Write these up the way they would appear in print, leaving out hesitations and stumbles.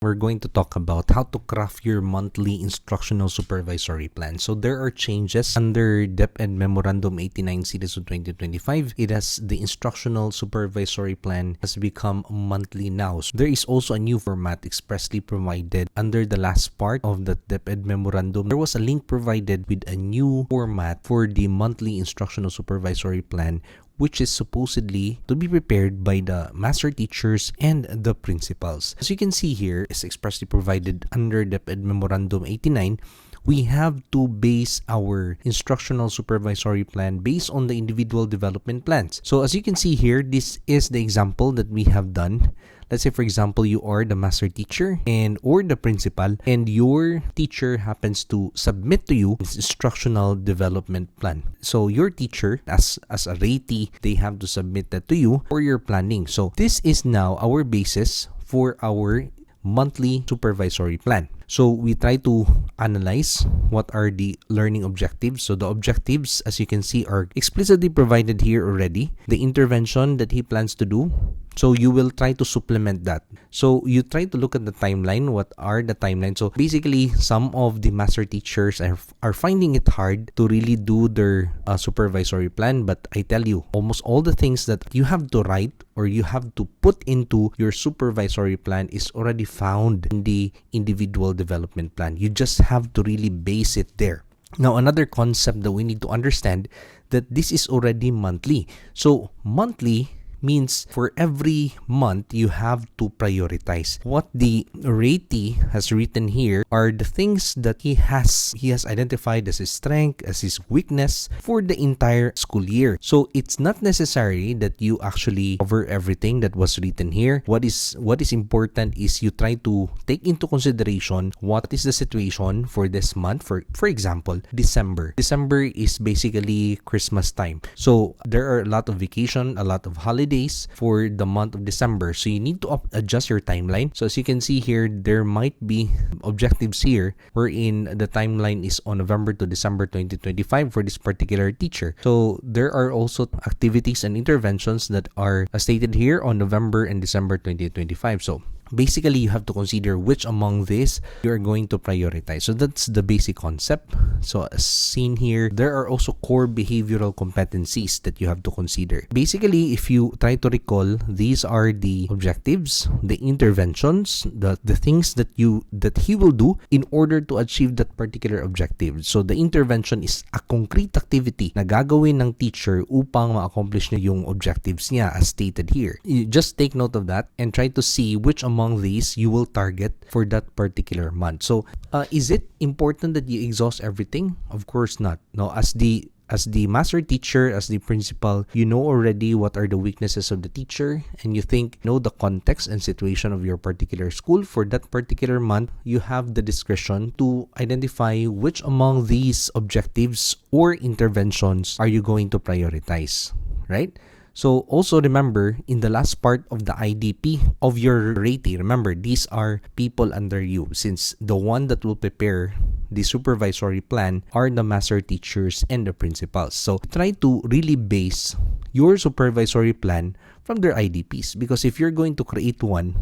we're going to talk about how to craft your monthly instructional supervisory plan. So there are changes under DepEd Memorandum 89 Series of 2025. It has the instructional supervisory plan has become monthly now. So there is also a new format expressly provided under the last part of the DepEd Memorandum. There was a link provided with a new format for the monthly instructional supervisory plan, which is supposedly to be prepared by the master teachers and the principals. As you can see here, is expressly provided under DepEd Memorandum 89. We have to base our instructional supervisory plan based on the individual development plans. So as you can see here, this is the example that we have done. Let's say, for example, you are the master teacher or the principal, and your teacher happens to submit to you this instructional development plan. So your teacher, as a ratee, they have to submit that to you for your planning. So this is now our basis for our monthly supervisory plan. So we try to analyze what are the learning objectives. So the objectives, as you can see, are explicitly provided here already. The intervention that he plans to do. So you will try to supplement that. So you try to look at the timeline. What are the timelines? So basically, some of the master teachers are finding it hard to really do their supervisory plan. But I tell you, almost all the things that you have to write or you have to put into your supervisory plan is already found in the individual development plan. You just have to really base it there. Now, another concept that we need to understand that this is already monthly. So monthly means for every month you have to prioritize. What the ratee has written here are the things that he has identified as his strength, as his weakness for the entire school year. So it's not necessary that you actually cover everything that was written here. What is important is you try to take into consideration what is the situation for this month. For example, December. December is basically Christmas time. So there are a lot of vacation, a lot of holidays for the month of December. So you need to adjust your timeline. So as you can see here, there might be objectives here wherein the timeline is on November to December 2025 for this particular teacher. So there are also activities and interventions that are stated here on November and December 2025. So basically, you have to consider which among these you are going to prioritize. So that's the basic concept. So as seen here, there are also core behavioral competencies that you have to consider. Basically, if you try to recall, these are the objectives, the interventions, the things that he will do in order to achieve that particular objective. So the intervention is a concrete activity na gagawin ng teacher upang ma-accomplish niya yung objectives niya as stated here. You just take note of that and try to see which among these you will target for that particular month. So is it important that you exhaust everything? Of course not. No, as the master teacher, as the principal, you know already what are the weaknesses of the teacher, and you know the context and situation of your particular school for that particular month. You have the discretion to identify which among these objectives or interventions are you going to prioritize, right? So also remember, in the last part of the IDP of your ratee, remember, these are people under you, since the one that will prepare the supervisory plan are the master teachers and the principals. So try to really base your supervisory plan from their IDPs, because if you're going to create one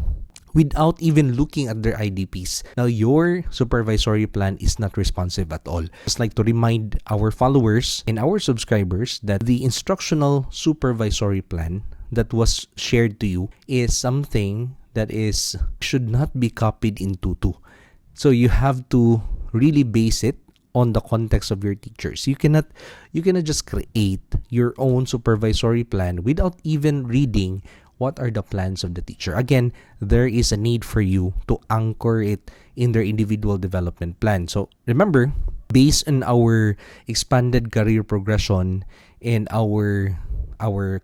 without even looking at their IDPs, now your supervisory plan is not responsive at all. Just like to remind our followers and our subscribers that the instructional supervisory plan that was shared to you is something that should not be copied in tutu. So you have to really base it on the context of your teachers. You cannot just create your own supervisory plan without even reading what are the plans of the teacher. Again, there is a need for you to anchor it in their individual development plan. So remember, based on our expanded career progression and our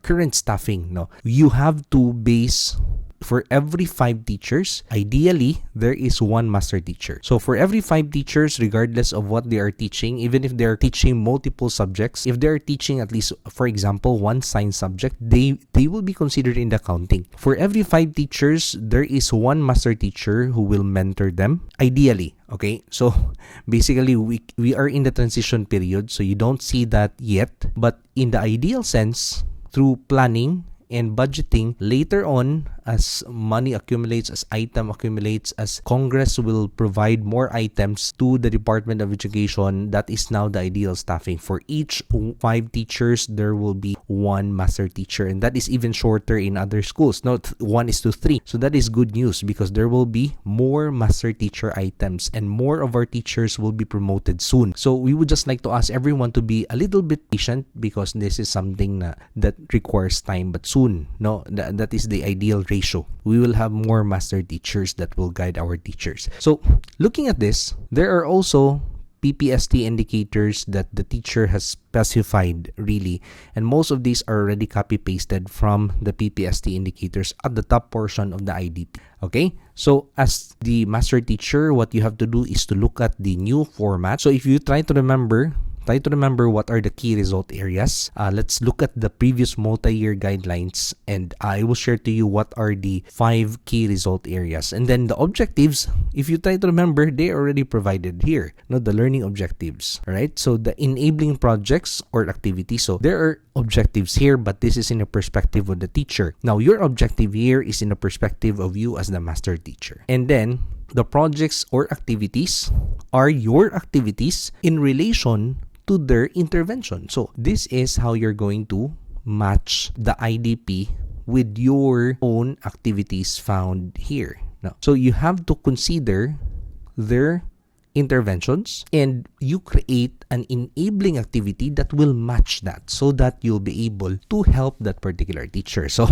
current staffing, you have to base for every 5 teachers, ideally, there is one master teacher. So for every 5 teachers, regardless of what they are teaching, even if they are teaching multiple subjects, if they are teaching at least, for example, one science subject, they will be considered in the counting. For every 5 teachers, there is one master teacher who will mentor them, ideally. Okay, so basically we are in the transition period, so you don't see that yet. But in the ideal sense, through planning and budgeting, later on, as money accumulates, as item accumulates, as Congress will provide more items to the Department of Education, that is now the ideal staffing. For each 5 teachers, there will be 1 master teacher, and that is even shorter in other schools. No, 1:3. So that is good news because there will be more master teacher items and more of our teachers will be promoted soon. So we would just like to ask everyone to be a little bit patient because this is something that requires time, but soon, no, that is the ideal ratio. We will have more master teachers that will guide our teachers. So looking at this, there are also PPST indicators that the teacher has specified really, and most of these are already copy pasted from the PPST indicators at the top portion of the IDP. Okay, so as the master teacher, what you have to do is to look at the new format. So if you try to remember what are the key result areas. Let's look at the previous multi-year guidelines, and I will share to you what are the 5 key result areas. And then the objectives, if you try to remember, they are already provided here. No, the learning objectives, right? So the enabling projects or activities. So there are objectives here, but this is in the perspective of the teacher. Now, your objective here is in the perspective of you as the master teacher. And then the projects or activities are your activities in relation to their intervention. So this is how you're going to match the IDP with your own activities found here. Now, so you have to consider their interventions and you create an enabling activity that will match that so that you'll be able to help that particular teacher. So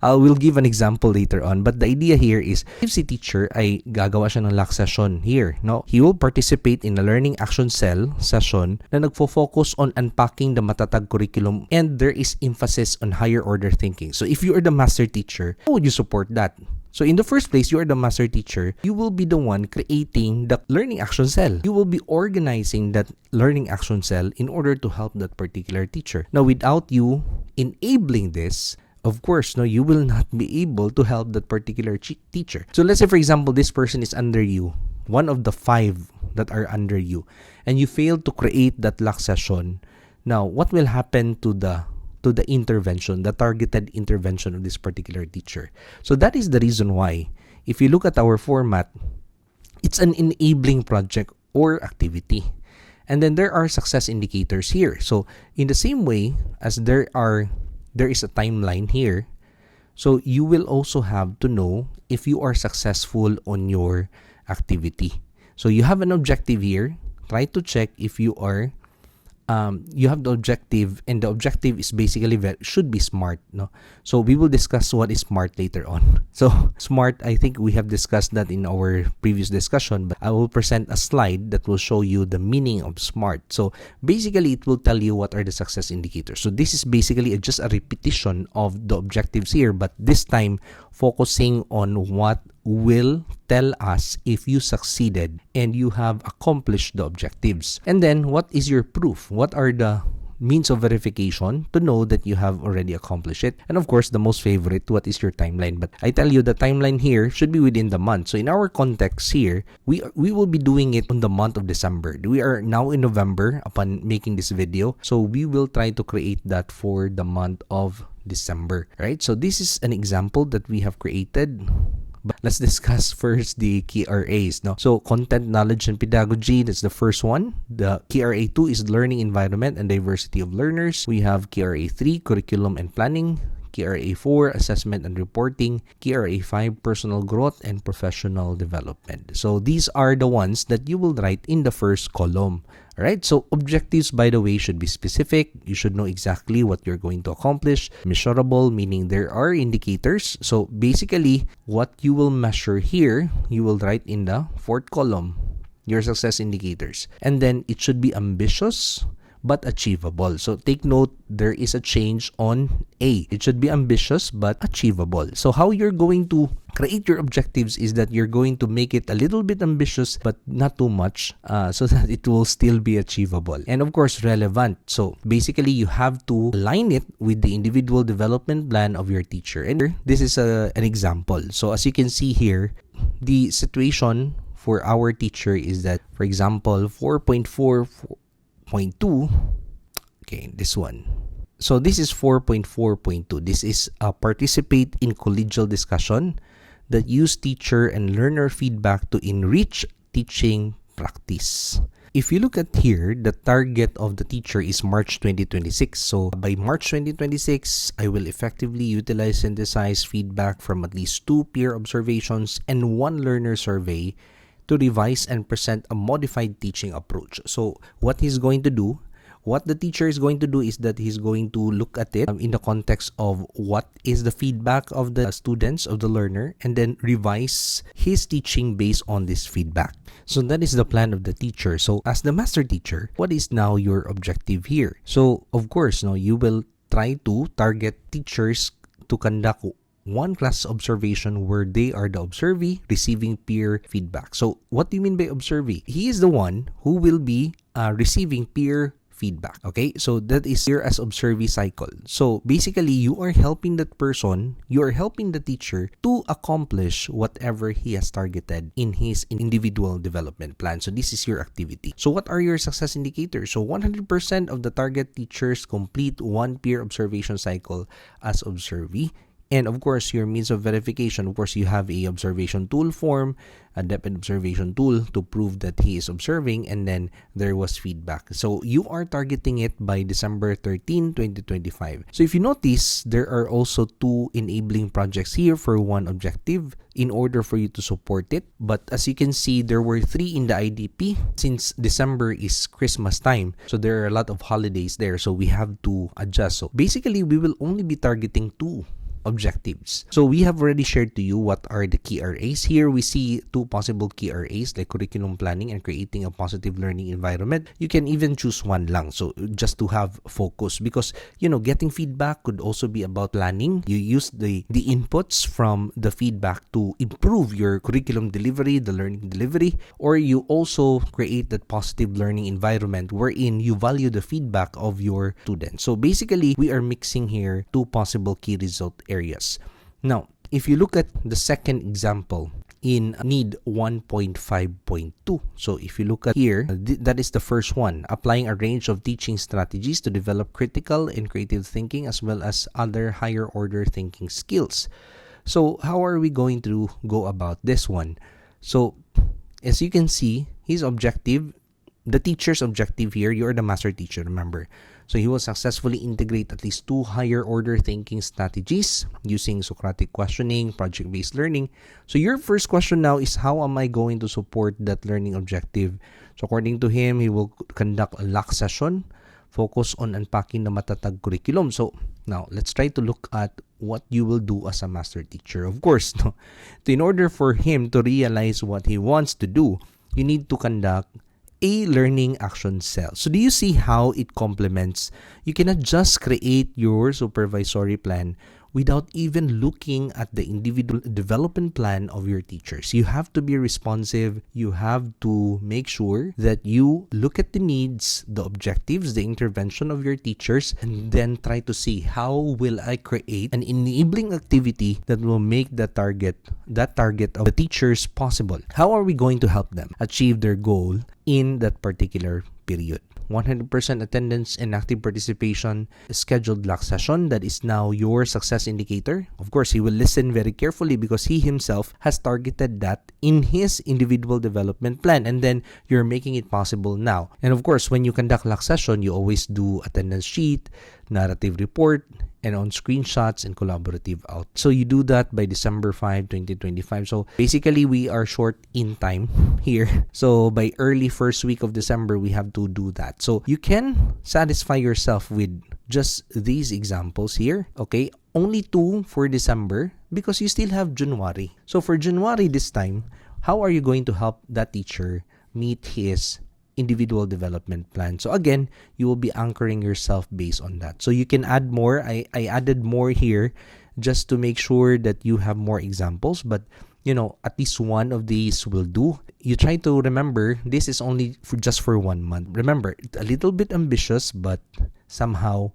I will give an example later on, but the idea here is if si teacher ay gagawa siya ng LAC session here, no, he will participate in a learning action cell session na nagfo-focus on unpacking the matatag curriculum, and there is emphasis on higher order thinking. So if you are the master teacher, how would you support that? So in the first place, you are the master teacher. You will be the one creating the learning action cell. You will be organizing that learning action cell in order to help that particular teacher. Now, without you enabling this, of course, no, you will not be able to help that particular teacher. So let's say, for example, this person is under you, one of the 5 that are under you, and you fail to create that LAC session. Now, what will happen to the intervention, the targeted intervention of this particular teacher? So that is the reason why, if you look at our format, it's an enabling project or activity. And then there are success indicators here. So in the same way as there is a timeline here, so you will also have to know if you are successful on your activity. So you have an objective here. Try to check if you are you have the objective, and the objective is basically should be SMART, no? So we will discuss what is SMART later on. So SMART, I think we have discussed that in our previous discussion, but I will present a slide that will show you the meaning of SMART. So basically, it will tell you what are the success indicators. So this is basically just a repetition of the objectives here, but this time focusing on what will tell us if you succeeded and you have accomplished the objectives. And then what is your proof? What are the means of verification to know that you have already accomplished it? And of course, the most favorite, what is your timeline? But I tell you, the timeline here should be within the month. So in our context here, we will be doing it on the month of December. We are now in November upon making this video. So we will try to create that for the month of December, right? So this is an example that we have created. But let's discuss first the key RAs. No? So content, knowledge, and pedagogy, that's the first one. The key RA 2 is learning environment and diversity of learners. We have key RA 3, curriculum and planning. Key RA 4, assessment and reporting. Key RA 5, personal growth and professional development. So these are the ones that you will write in the first column. Alright, so objectives, by the way, should be specific. You should know exactly what you're going to accomplish. Measurable, meaning there are indicators. So basically, what you will measure here, you will write in the fourth column, your success indicators. And then it should be ambitious but achievable. So take note, there is a change on A. It should be ambitious but achievable. So how you're going to create your objectives is that you're going to make it a little bit ambitious but not too much, so that it will still be achievable. And of course, relevant. So basically, you have to align it with the individual development plan of your teacher. And this is an example. So as you can see here, the situation for our teacher is that, for example, 4.4.2, okay, this one. So this is 4.4.2. This is participate in collegial discussion that use teacher and learner feedback to enrich teaching practice. If you look at here, the target of the teacher is March 2026. So by March 2026, I will effectively utilize synthesize feedback from at least 2 peer observations and 1 learner survey to revise and present a modified teaching approach. So what he's going to do, what the teacher is going to do is that he's going to look at it in the context of what is the feedback of the students, of the learner, and then revise his teaching based on this feedback. So that is the plan of the teacher. So as the master teacher, what is now your objective here? So of course, you will try to target teachers to conduct 1 class observation where they are the observee receiving peer feedback. So what do you mean by observee? He is the one who will be receiving peer feedback. Okay, so that is here as observee cycle. So basically, you are helping that person, you are helping the teacher to accomplish whatever he has targeted in his individual development plan. So this is your activity. So what are your success indicators? So 100% of the target teachers complete 1 peer observation cycle as observee. And of course, your means of verification, of course, you have a observation tool form, a depth and observation tool to prove that he is observing, and then there was feedback. So you are targeting it by December 13, 2025. So if you notice, there are also 2 enabling projects here for 1 objective in order for you to support it. But as you can see, there were 3 in the IDP since December is Christmas time. So there are a lot of holidays there. So we have to adjust. So basically, we will only be targeting 2 objectives. So we have already shared to you what are the key RAs. Here we see 2 possible key RAs like curriculum planning and creating a positive learning environment. You can even choose 1 lang. So just to have focus, because getting feedback could also be about planning. You use the inputs from the feedback to improve your curriculum delivery, the learning delivery, or you also create that positive learning environment wherein you value the feedback of your students. So basically, we are mixing here 2 possible key result areas. Now, if you look at the second example in need 1.5.2, so if you look at here, that is the first one, applying a range of teaching strategies to develop critical and creative thinking as well as other higher order thinking skills. So how are we going to go about this one? So as you can see, his objective, the teacher's objective here, you are the master teacher, remember. So he will successfully integrate at least 2 higher order thinking strategies using Socratic questioning, project-based learning. So your first question now is, how am I going to support that learning objective? So according to him, he will conduct a lock session, focus on unpacking the matatag curriculum. So now let's try to look at what you will do as a master teacher. Of course, in order for him to realize what he wants to do, you need to conduct a learning action cell. So do you see how it complements? You cannot just create your supervisory plan without even looking at the individual development plan of your teachers. You have to be responsive. You have to make sure that you look at the needs, the objectives, the intervention of your teachers, and then try to see how will I create an enabling activity that will make that target of the teachers possible. How are we going to help them achieve their goal in that particular period? 100% attendance and active participation, scheduled block session, that is now your success indicator. Of course, he will listen very carefully because he himself has targeted that in his individual development plan, and then you're making it possible now. And of course, when you conduct block session, you always do attendance sheet, narrative report, and on screenshots and collaborative out. So you do that by December 5, 2025. So basically, we are short in time here. So by early first week of December, we have to do that. So you can satisfy yourself with just these examples here. Okay, only 2 for December because you still have January. So for January this time, how are you going to help that teacher meet his individual development plan? So again, you will be anchoring yourself based on that. So you can add more. I added more here just to make sure that you have more examples, but at least one of these will do. You try to remember this is only just for 1 month. Remember, a little bit ambitious, but somehow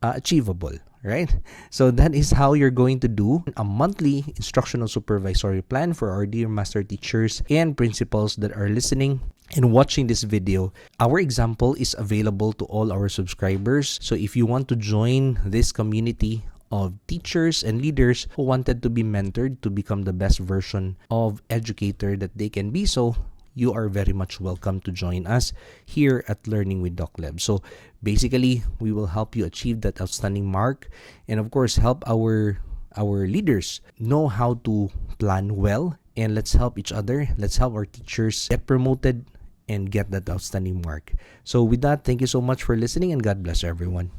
achievable, right? So that is how you're going to do a monthly instructional supervisory plan for our dear master teachers and principals that are listening. and watching this video. Our example is available to all our subscribers. So if you want to join this community of teachers and leaders who wanted to be mentored to become the best version of educator that they can be, so you are very much welcome to join us here at Learning with Doc Leb. So basically, we will help you achieve that outstanding mark, and of course help our leaders know how to plan well, and let's help each other. Let's help our teachers get promoted and get that outstanding mark. So with that, thank you so much for listening, and God bless everyone.